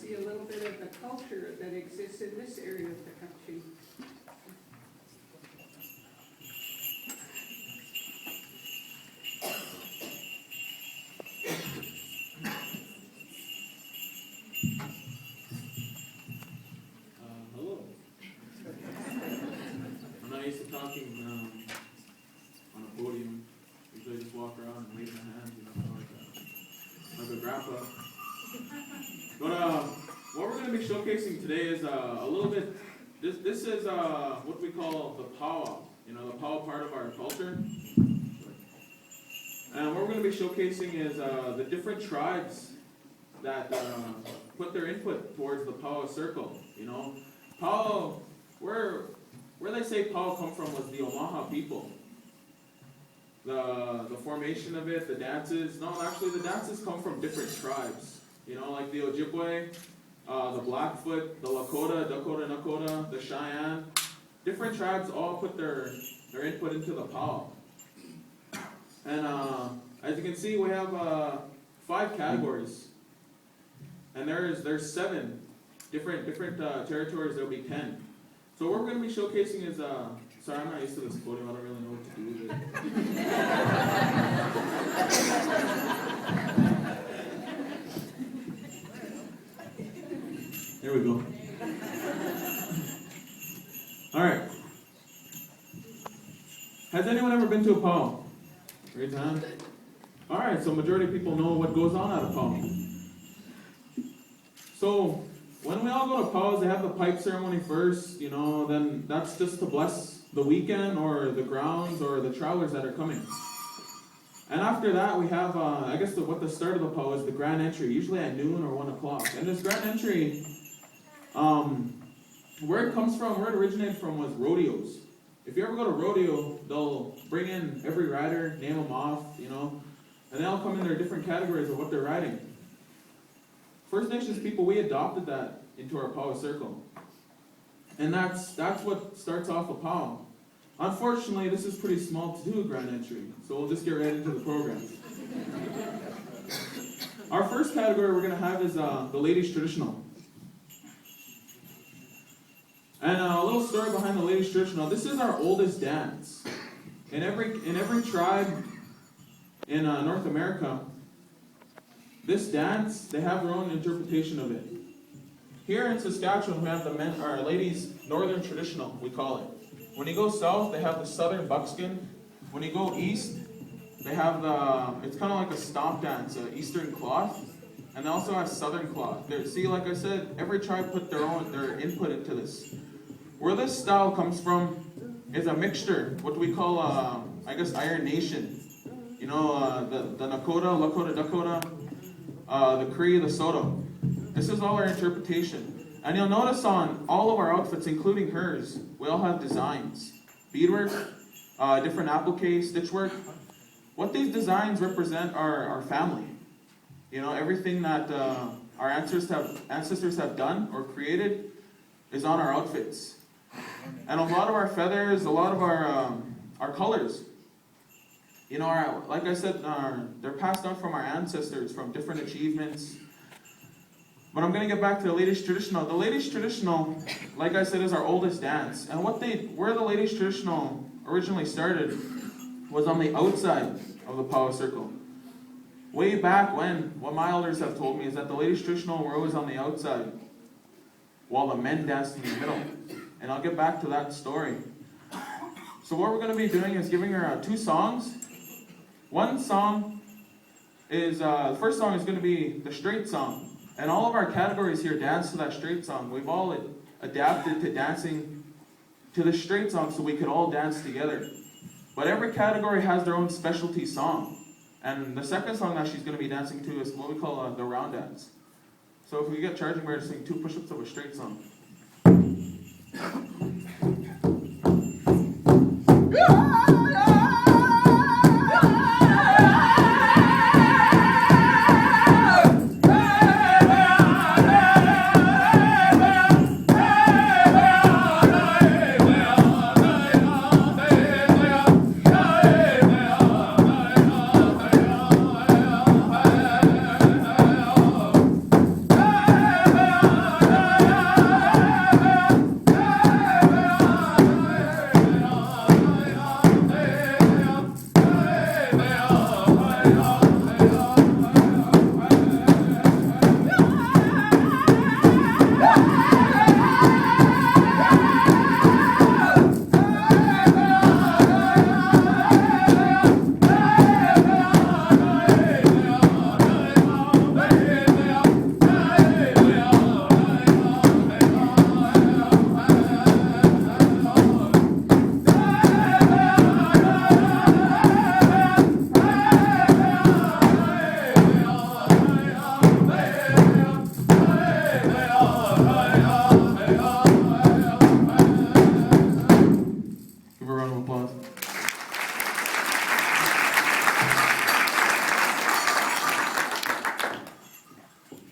see a little bit of the culture that exists in this area of the country. Hello. I'm not used to talking on a podium. Usually I just walk around and wave my hands, like a grandpa. But what we're going to be showcasing today is a little bit. This is what we call the powwow. The powwow part of our culture. And what we're going to be showcasing is the different tribes that put their input towards the powwow circle. Powwow, where they say powwow come from was the Omaha people. The formation of it, the dances. No, actually the dances come from different tribes. Like the Ojibwe, the Blackfoot, the Lakota, Dakota, Nakota, the Cheyenne. Different tribes all put their input into the powwow. And as you can see, we have 5 categories. And there's 7 different territories. There'll be 10. So what we're going to be showcasing is sorry, I'm not used to this podium. I don't really know what to do with it. There we go. All right. Has anyone ever been to a powwow? Raise your hand. All right. So majority of people know what goes on at a powwow. So when we all go to powwows, they have the pipe ceremony first. Then that's just to bless the weekend or the grounds or the travelers that are coming. And after that, we have, I guess what the start of the powwow is, the grand entry, usually at noon or 1 o'clock. And this grand entry, where it originated from was rodeos. If you ever go to rodeo, they'll bring in every rider, name them off, and they all come in their different categories of what they're riding. First Nations people, we adopted that into our powwow circle. And that's what starts off a powwow. Unfortunately, this is pretty small to do a grand entry, so we'll just get right into the program. Our first category we're going to have is the ladies' traditional. And a little story behind the ladies' traditional. This is our oldest dance. In every tribe in North America, this dance, they have their own interpretation of it. Here in Saskatchewan, we have our ladies' northern traditional, we call it. When you go south, they have the southern buckskin. When you go east, they have it's kind of like a stomp dance, eastern cloth. And they also have southern cloth. See, like I said, every tribe put their input into this. Where this style comes from is a mixture, what we call, Iron Nation. The Nakota, Lakota, Dakota, the Cree, the Soto. This is all our interpretation. And you'll notice on all of our outfits, including hers, we all have designs. Beadwork, different applique, stitchwork. What these designs represent are our family. Everything that our ancestors have done or created is on our outfits. And a lot of our feathers, a lot of our colors, like I said, they're passed on from our ancestors, from different achievements. But I'm going to get back to the ladies' traditional. The ladies' traditional, like I said, is our oldest dance. And where the ladies' traditional originally started was on the outside of the powwow circle. Way back when, what my elders have told me is that the ladies' traditional were always on the outside, while the men danced in the middle. And I'll get back to that story. So what we're going to be doing is giving her 2 songs. One song is, the first song is going to be the straight song. And all of our categories here dance to that straight song. We've all adapted to dancing to the straight song so we could all dance together. But every category has their own specialty song. And the second song that she's going to be dancing to is what we call the round dance. So if we get charging, we're going to sing 2 push-ups of a straight song.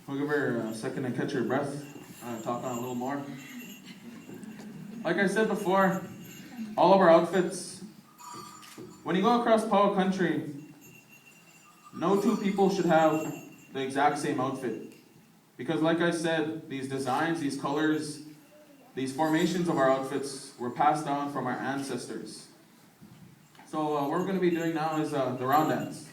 We'll give her a second to catch her breath. Talk on a little more. Like I said before, all of our outfits, when you go across Powell country, no two people should have the exact same outfit. Because like I said, these designs, these colors, these formations of our outfits were passed down from our ancestors. So what we're going to be doing now is the round dance.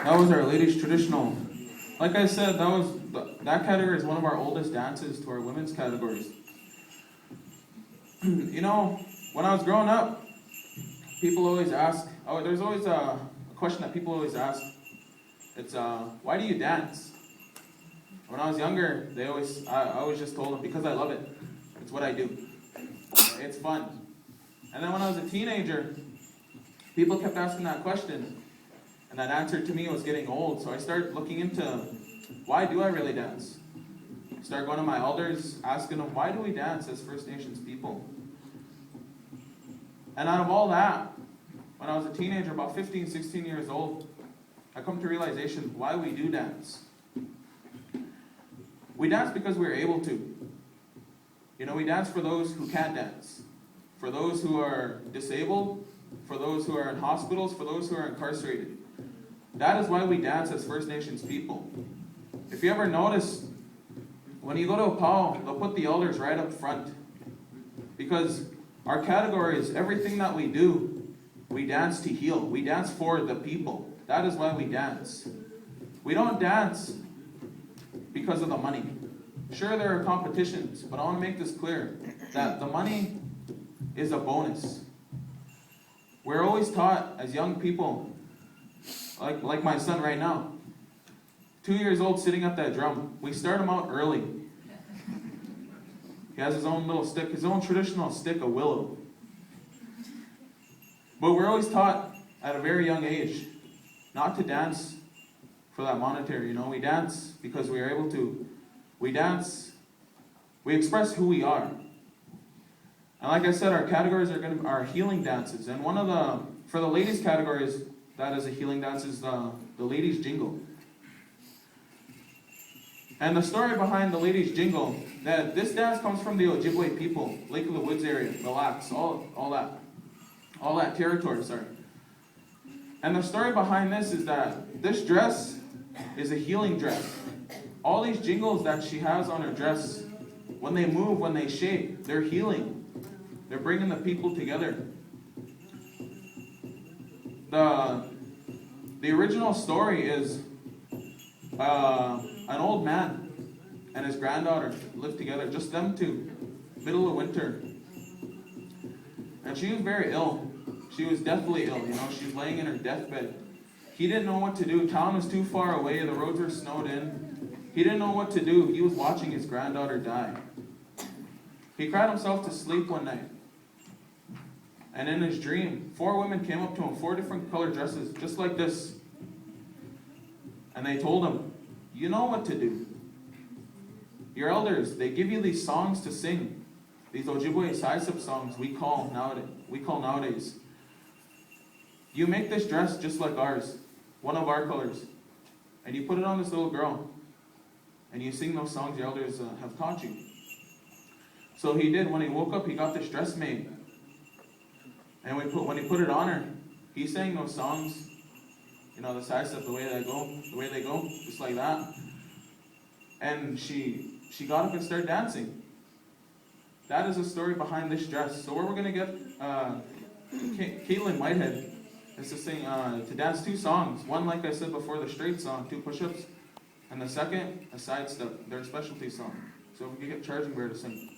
That was our ladies traditional. Like I said, that category is one of our oldest dances to our women's categories. You know, when I was growing up, people always ask, there's always a question that people always ask. It's, why do you dance? When I was younger, I always just told them, because I love it. It's what I do. It's fun. And then when I was a teenager, people kept asking that question. And that answer to me was getting old, so I started looking into, why do I really dance? I started going to my elders, asking them, why do we dance as First Nations people? And out of all that, when I was a teenager, about 15, 16 years old, I come to realization why we do dance. We dance because we're able to. You know, we dance for those who can't dance, for those who are disabled, for those who are in hospitals, for those who are incarcerated. That is why we dance as First Nations people. If you ever notice, when you go to a powwow, they'll put the elders right up front. Because our category is everything that we do, we dance to heal. We dance for the people. That is why we dance. We don't dance because of the money. Sure, there are competitions, but I want to make this clear, that the money is a bonus. We're always taught as young people, like my son right now, 2 years old sitting at that drum. We start him out early. He has his own little stick, his own traditional stick, a willow. But we're always taught at a very young age not to dance for that monetary, you know. We dance because we are able to. We dance, we express who we are. And like I said, our categories are healing dances. And for the ladies categories, that is a healing dance, is the ladies jingle. And the story behind the ladies jingle, that this dance comes from the Ojibwe people, Lake of the Woods area, Mille Lacs, all that territory, sorry. And the story behind this is that this dress is a healing dress. All these jingles that she has on her dress, when they move, when they shake, they're healing. They're bringing the people together. The original story is an old man and his granddaughter lived together, just them two, middle of winter. And she was very ill. She was deathly ill, you know, she was laying in her deathbed. He didn't know what to do. Town was too far away, the roads were snowed in. He didn't know what to do. He was watching his granddaughter die. He cried himself to sleep one night. And in his dream, 4 women came up to him, 4 different colored dresses, just like this. And they told him, you know what to do. Your elders, they give you these songs to sing. These Ojibwe Saisip songs we call nowadays. You make this dress just like ours, one of our colors. And you put it on this little girl. And you sing those songs your elders have taught you. So he did. When he woke up, he got this dress made. And when he put it on her, he sang those songs, the Saisip, the way they go, just like that. And she got up and started dancing. That is the story behind this dress. So where we're going to get Caitlin Whitehead is to sing, to dance 2 songs. One, like I said before, the straight song, 2 push-ups. And the second, a side step, their specialty song. So we can get Charging Bear to sing.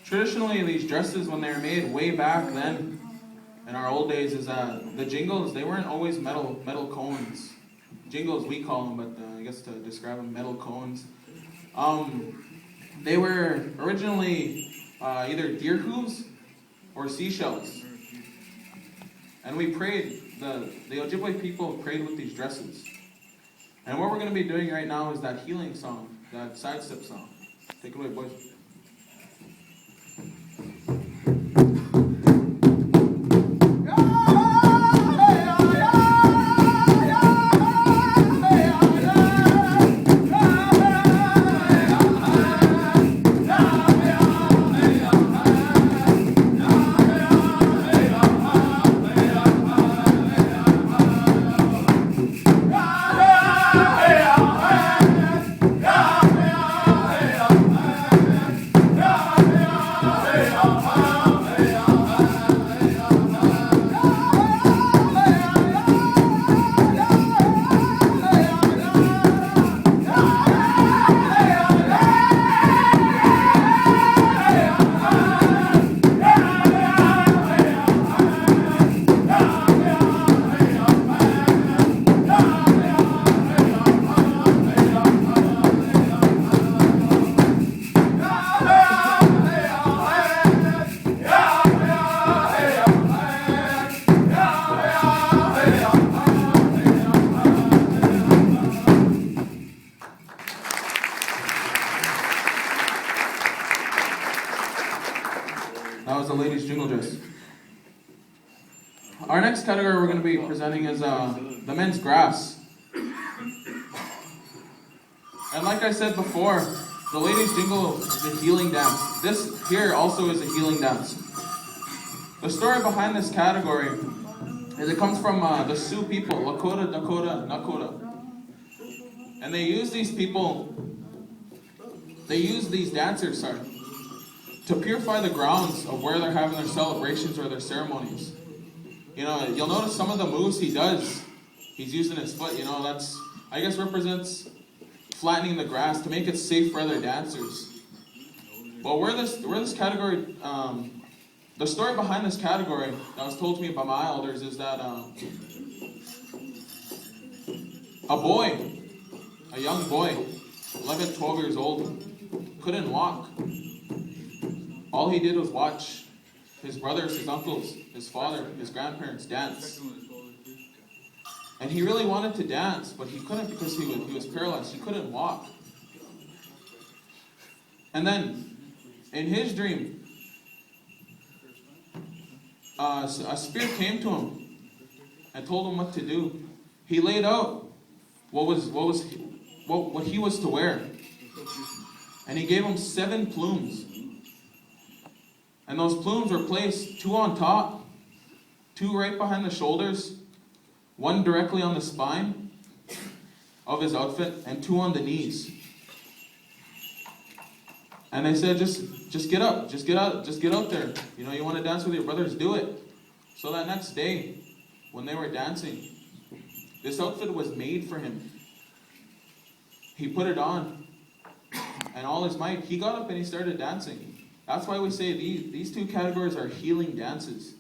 Traditionally, these dresses, when they were made way back then, in our old days, is the jingles, they weren't always metal cones. Jingles, we call them, but I guess to describe them, metal cones. They were originally either deer hooves or seashells. And we prayed, the Ojibwe people prayed with these dresses. And what we're going to be doing right now is that healing song, that sidestep song. Take it away, boys. That was the ladies' jingle dress. Our next category we're going to be presenting is the men's grass. And like I said before, the ladies' jingle is a healing dance. This here also is a healing dance. The story behind this category is it comes from the Sioux people, Lakota, Dakota, Nakota. And they use these dancers, to purify the grounds of where they're having their celebrations or their ceremonies. you'll notice some of the moves he does, he's using his foot, that's, I guess, represents flattening the grass to make it safe for other dancers. Well, where this category, the story behind this category that was told to me by my elders is that a young boy, 11, 12 years old, couldn't walk. All he did was watch his brothers, his uncles, his father, his grandparents dance. And he really wanted to dance, but he couldn't because he was paralyzed. He couldn't walk. And then, in his dream, a spirit came to him and told him what to do. He laid out what he was to wear. And he gave him 7 plumes. And those plumes were placed 2 on top, 2 right behind the shoulders, 1 directly on the spine of his outfit, and 2 on the knees. And they said, just get up, just get out there. You want to dance with your brothers, do it. So that next day, when they were dancing, this outfit was made for him. He put it on, and all his might, he got up and he started dancing. That's why we say these 2 categories are healing dances.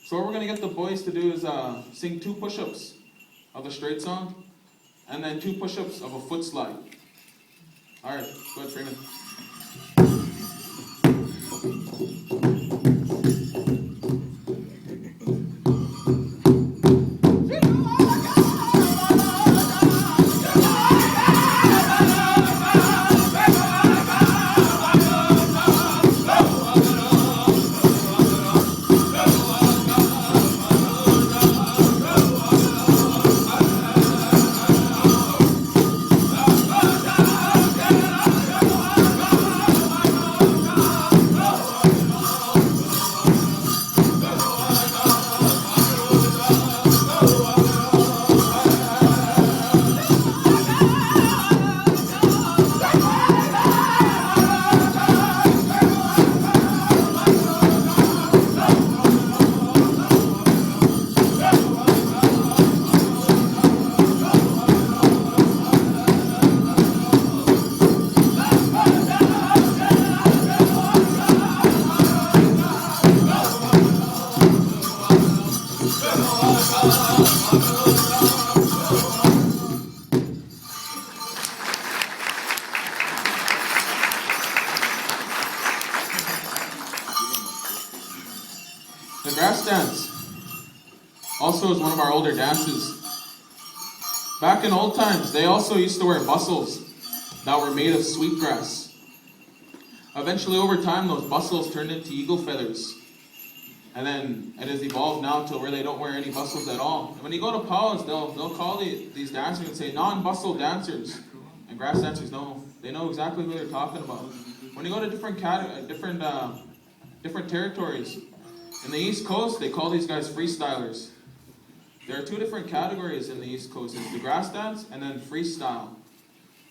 So what we're going to get the boys to do is sing 2 push-ups of a straight song, and then 2 push-ups of a foot slide. All right, go ahead, Freeman. The grass dance also is one of our older dances. Back in old times, they also used to wear bustles that were made of sweetgrass. Eventually, over time, those bustles turned into eagle feathers. And then it has evolved now to where they don't wear any bustles at all. And when you go to powwows, they'll call these dancers and say non-bustle dancers. And grass dancers they know exactly who they're talking about. When you go to different territories, in the East Coast, they call these guys freestylers. There are 2 different categories in the East Coast. It's the grass dance and then freestyle.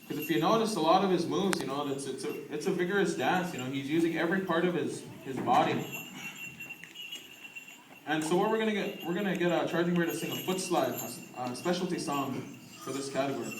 Because if you notice, a lot of his moves, it's a vigorous dance. He's using every part of his body. And so what we're gonna get Charging Bear to sing a foot slide, a specialty song for this category.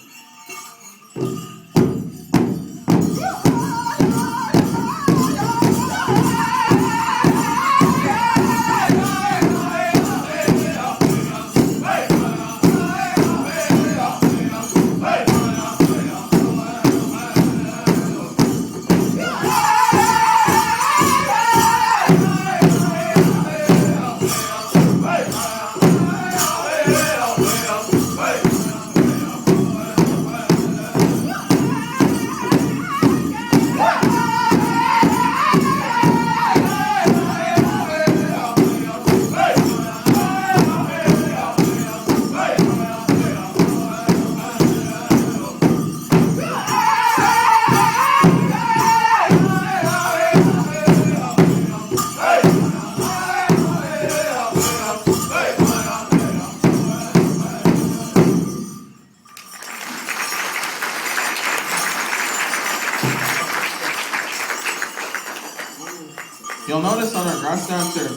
You'll notice on our grass dancer,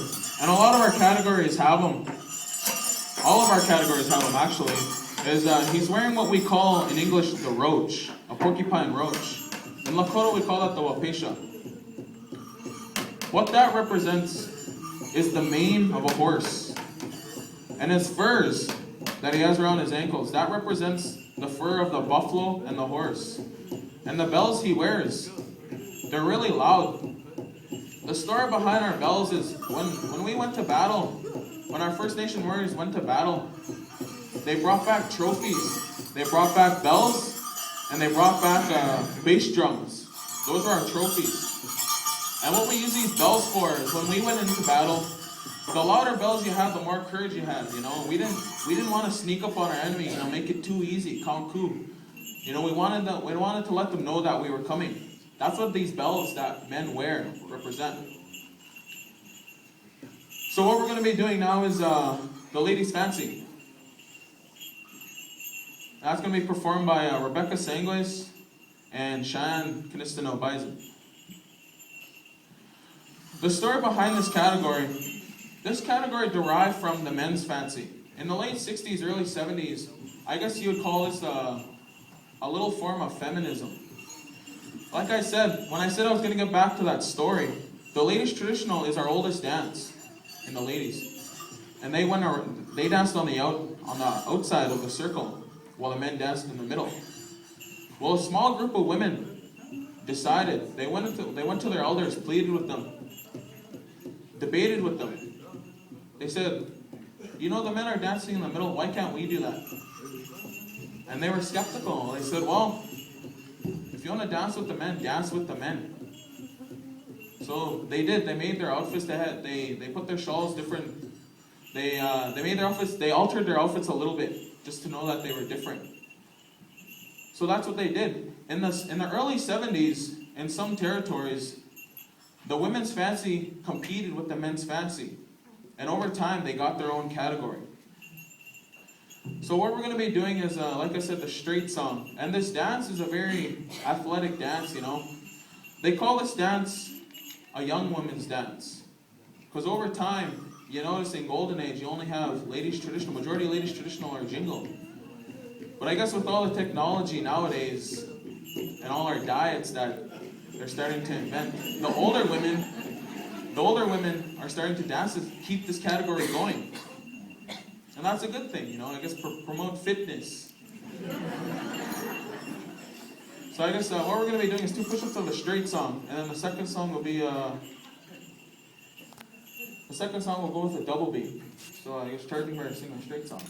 And a lot of our categories have them. All of our categories have them, actually. He's wearing what we call in English the roach, a porcupine roach. In Lakota we call that the wapesha. What that represents is the mane of a horse. And his furs that he has around his ankles, that represents the fur of the buffalo and the horse. And the bells he wears, they're really loud. The story behind our bells is when we went to battle, when our First Nation warriors went to battle, they brought back trophies. They brought back bells, and they brought back bass drums. Those were our trophies. And what we use these bells for is when we went into battle, the louder bells you had, the more courage you had. We didn't want to sneak up on our enemy. Make it too easy, kanku. We wanted to let them know that we were coming. That's what these bells that men wear represent. So what we're going to be doing now is the Ladies' Fancy. That's going to be performed by Rebecca Sangues and Cheyenne Kinistino Bison. The story behind this category derived from the men's fancy. In the late 60s, early 70s, I guess you would call this a little form of feminism. Like I said, when I said I was going to get back to that story, the ladies' traditional is our oldest dance in the ladies. And they danced on the outside of the circle, while the men danced in the middle. Well, a small group of women decided, they went to their elders, pleaded with them, debated with them. They said, the men are dancing in the middle, why can't we do that? And they were skeptical. They said, well, if you want to dance with the men, dance with the men. So they did. They made their outfits. They put their shawls different. They made their outfits. They altered their outfits a little bit just to know that they were different. So that's what they did. In the early 70s, in some territories, the women's fancy competed with the men's fancy. And over time, they got their own category. So what we're going to be doing is, like I said, the straight song. And this dance is a very athletic dance, They call this dance a young woman's dance. Because over time, you notice in Golden Age, you only have ladies traditional. Majority of ladies traditional are jingle. But I guess with all the technology nowadays, and all our diets that they're starting to invent, the older women are starting to dance to keep this category going. And that's a good thing, I guess promote fitness. So I guess what we're going to be doing is 2 push-ups of the straight song, and then the second song will be we'll go with a double beat. So I guess Charging Bear sing a straight song.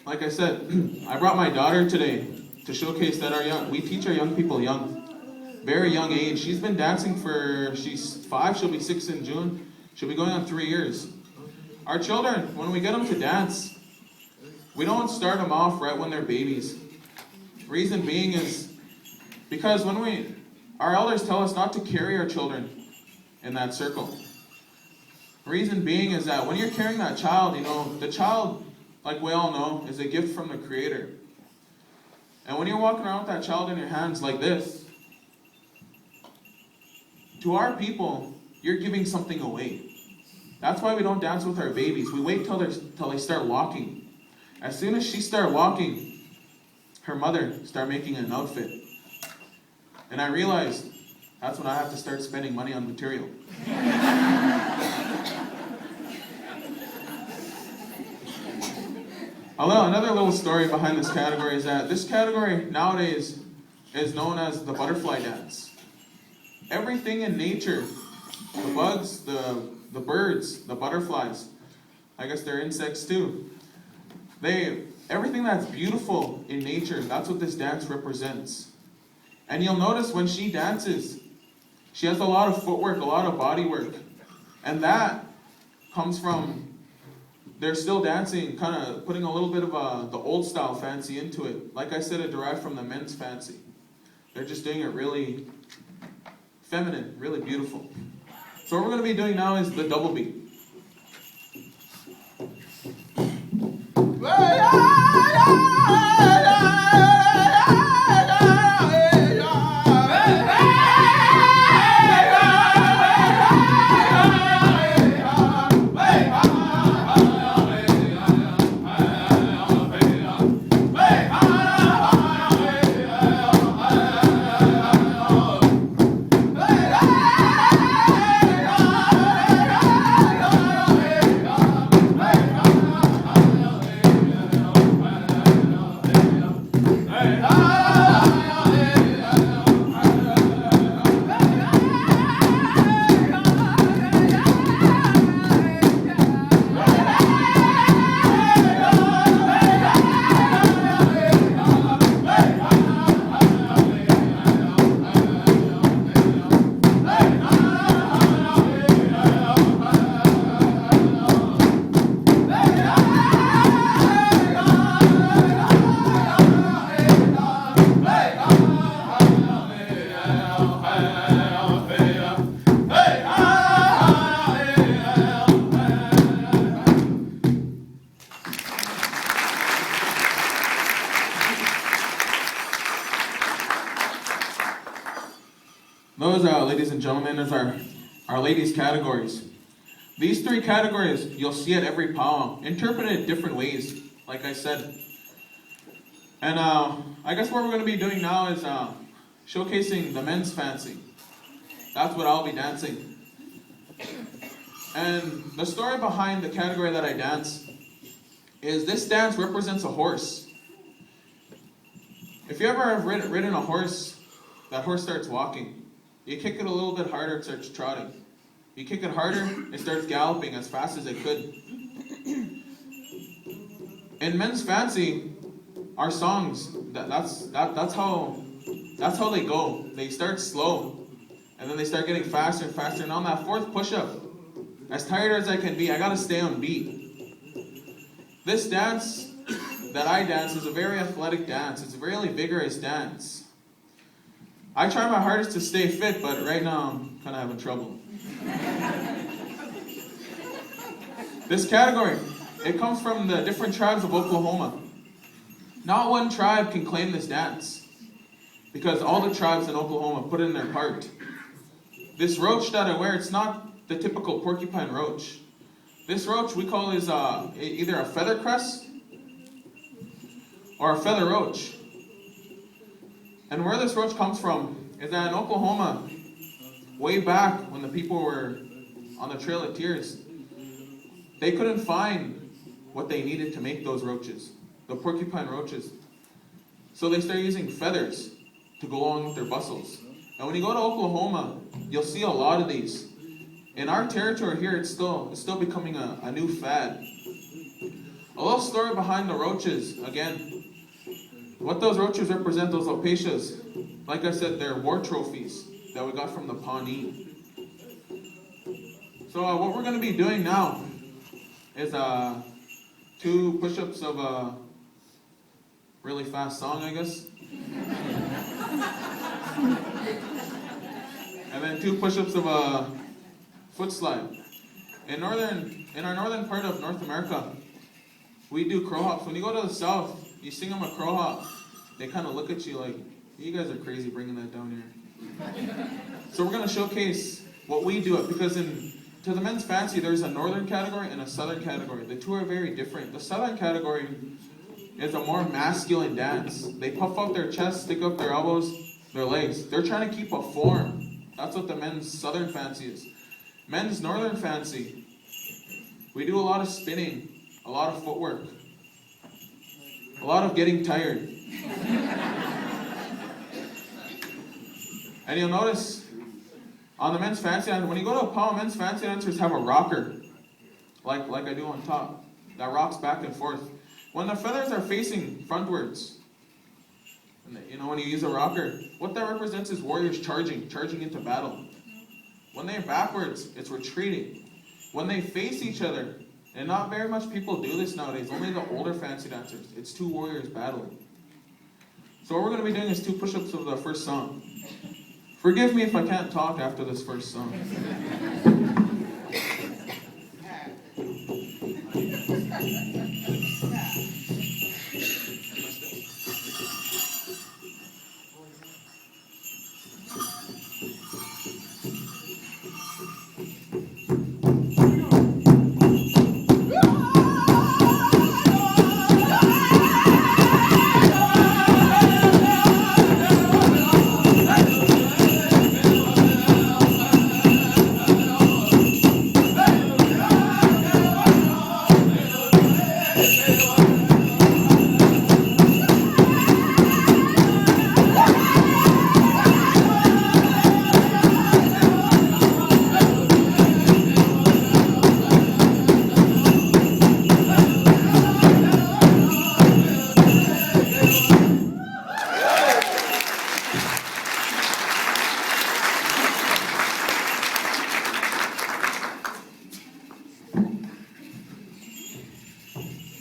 Like I said, I brought my daughter today to showcase that we teach our young people very young age. She's been dancing she's 5, she'll be 6 in June. She'll be going on 3 years. Our children, when we get them to dance, we don't start them off right when they're babies. Reason being is because our elders tell us not to carry our children in that circle. Reason being is that when you're carrying that child, the child, like we all know, is a gift from the Creator. And when you're walking around with that child in your hands like this, to our people, you're giving something away. That's why we don't dance with our babies. We wait till they start walking. As soon as she started walking, her mother started making an outfit. And I realized that's when I have to start spending money on material. Although another little story behind this category is that this category nowadays is known as the butterfly dance. Everything in nature, the bugs, the birds, the butterflies, I guess they're insects too. Everything that's beautiful in nature, that's what this dance represents. And you'll notice when she dances, she has a lot of footwork, a lot of body work. And that comes from, they're still dancing, kind of putting a little bit of the old style fancy into it. Like I said, it derived from the men's fancy. They're just doing it really feminine, really beautiful. So what we're going to be doing now is the double beat. Those, ladies and gentlemen, is our ladies' categories. These three categories, you'll see at every powwow, interpreted different ways, like I said. And I guess what we're going to be doing now is showcasing the men's fancy. That's what I'll be dancing. And the story behind the category that I dance is this dance represents a horse. If you ever have ridden a horse, that horse starts walking. You kick it a little bit harder, it starts trotting. You kick it harder, it starts galloping as fast as it could. In men's fancy, our songs, that's how they go. They start slow, and then they start getting faster and faster. And on that fourth push-up, as tired as I can be, I gotta stay on beat. This dance that I dance is a very athletic dance. It's a really vigorous dance. I try my hardest to stay fit, but right now I'm kind of having trouble. This category, it comes from the different tribes of Oklahoma. Not one tribe can claim this dance, because all the tribes in Oklahoma put in their part. This roach that I wear, it's not the typical porcupine roach. This roach we call is either a feather crest or a feather roach. And where this roach comes from is that in Oklahoma, way back when the people were on the Trail of Tears, they couldn't find what they needed to make those roaches, the porcupine roaches. So they started using feathers to go along with their bustles. And when you go to Oklahoma, you'll see a lot of these. In our territory here, it's still becoming a new fad. A little story behind the roaches, again. What those roaches represent, those alpacas, like I said, they're war trophies that we got from the Pawnee. So what we're going to be doing now is 2 push-ups of a really fast song, I guess. And then 2 push-ups of a foot slide. In our northern part of North America, we do crow hops. When you go to the south, you sing them a crow hop, they kind of look at you like, you guys are crazy bringing that down here. So we're going to showcase what we do, because to the men's fancy, there's a northern category and a southern category. The two are very different. The southern category is a more masculine dance. They puff out their chest, stick up their elbows, their legs. They're trying to keep a form. That's what the men's southern fancy is. Men's northern fancy. We do a lot of spinning, a lot of footwork, a lot of getting tired. And you'll notice on the men's fancy dance, when you go to a powwow, men's fancy dancers have a rocker, like I do on top, that rocks back and forth. When the feathers are facing frontwards, and when you use a rocker, what that represents is warriors charging into battle. When they're backwards, it's retreating. When they face each other, and not very much people do this nowadays, only the older fancy dancers, it's two warriors battling. So what we're going to be doing is 2 push-ups of the first song. Forgive me if I can't talk after this first song.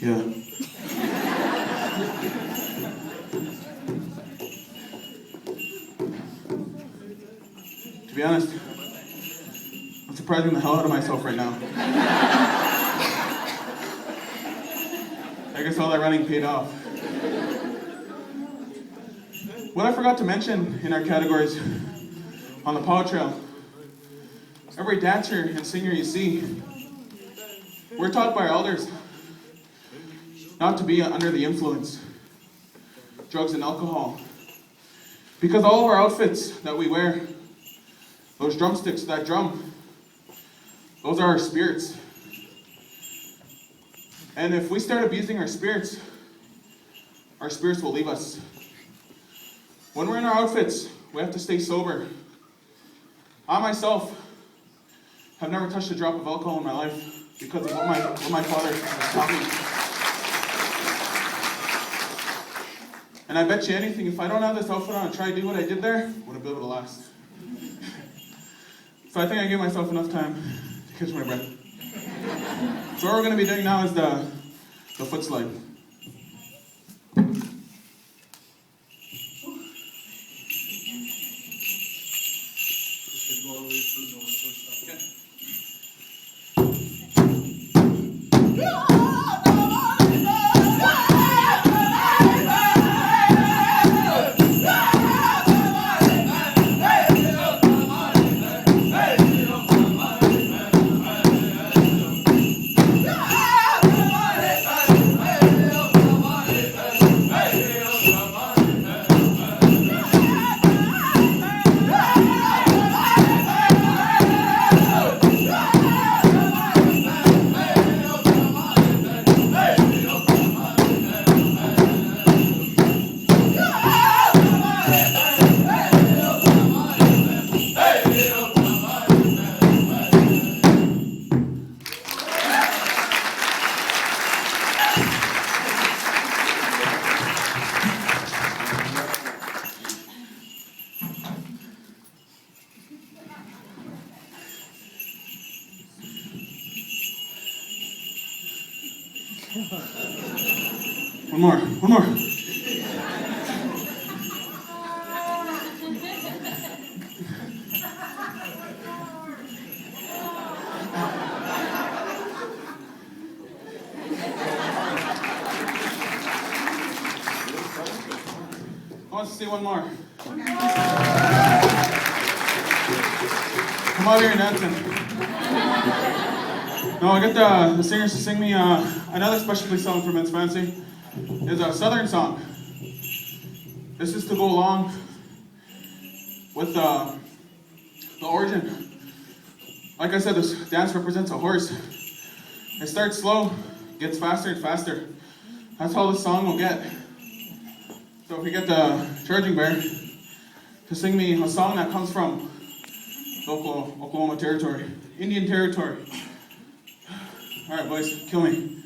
Yeah. To be honest, I'm surprising the hell out of myself right now. I guess all that running paid off. What I forgot to mention in our categories on the powwow trail, every dancer and singer you see, we're taught by our elders not to be under the influence, drugs and alcohol. Because all of our outfits that we wear, those drumsticks, that drum, those are our spirits. And if we start abusing our spirits will leave us. When we're in our outfits, we have to stay sober. I myself have never touched a drop of alcohol in my life because of what my father has taught me. And I bet you anything, if I don't have this outfit on and try to do what I did there, I wouldn't be able to last. So I think I gave myself enough time to catch my breath. So what we're going to be doing now is the foot slide. One more. I want to see one more. Come out here and dancing. No, I get the singers to sing me another specialty song for Men's Fancy. It's a southern song. This is to go along with the origin. Like I said, this dance represents a horse. It starts slow, gets faster and faster. That's how the song will get. So if we get the charging bear to sing me a song that comes from local Oklahoma territory, Indian territory. All right, boys, kill me.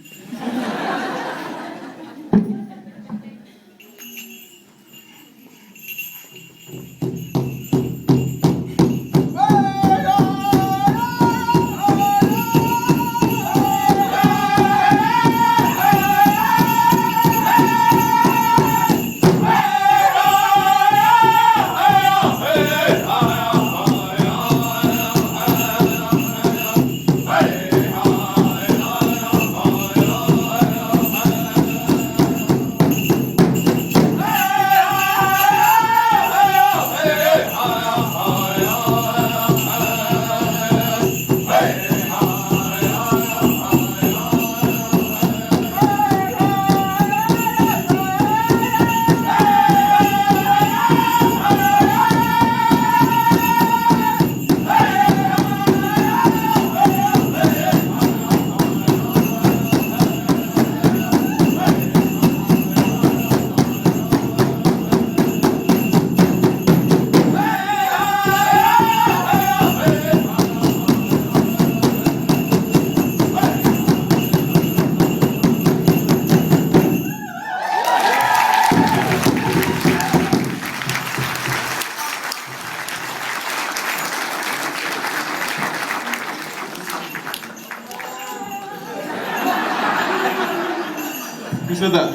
Who said that?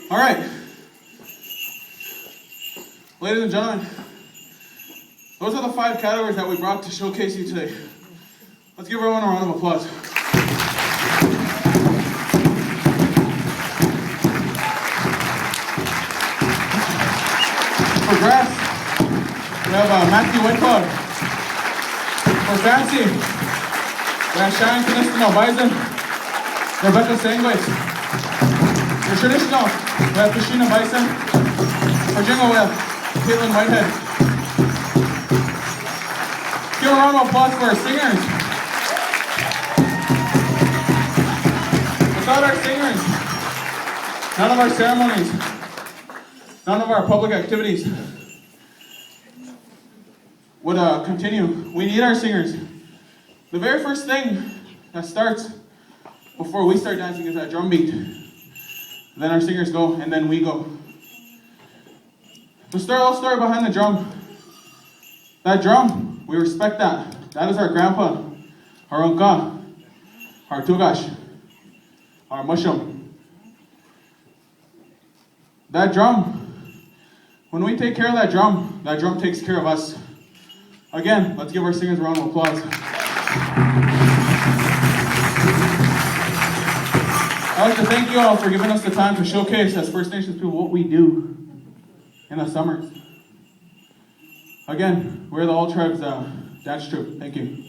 All right. Ladies and gentlemen, those are the 5 categories that we brought to showcase you today. Let's give everyone a round of applause. For grass, we have Matthew Whitcloud. For fancy, we have Shannon Canistino Bison, Rebecca Sangwaits. For traditional, we have Kashina Bison. For jingle, we have Caitlin Whitehead. Give a round of applause for our singers. Without our singers, none of our ceremonies, none of our public activities would continue. We need our singers. The very first thing that starts before we start dancing is that drum beat. Then our singers go, and then we go. The story behind the drum. That drum, we respect that. That is our grandpa, our unka, our tugash, our mushum. That drum, when we take care of that drum takes care of us. Again, let's give our singers a round of applause. I'd like to thank you all for giving us the time to showcase as First Nations people what we do in the summers. Again, we're the All Tribes Dance Troupe. Thank you.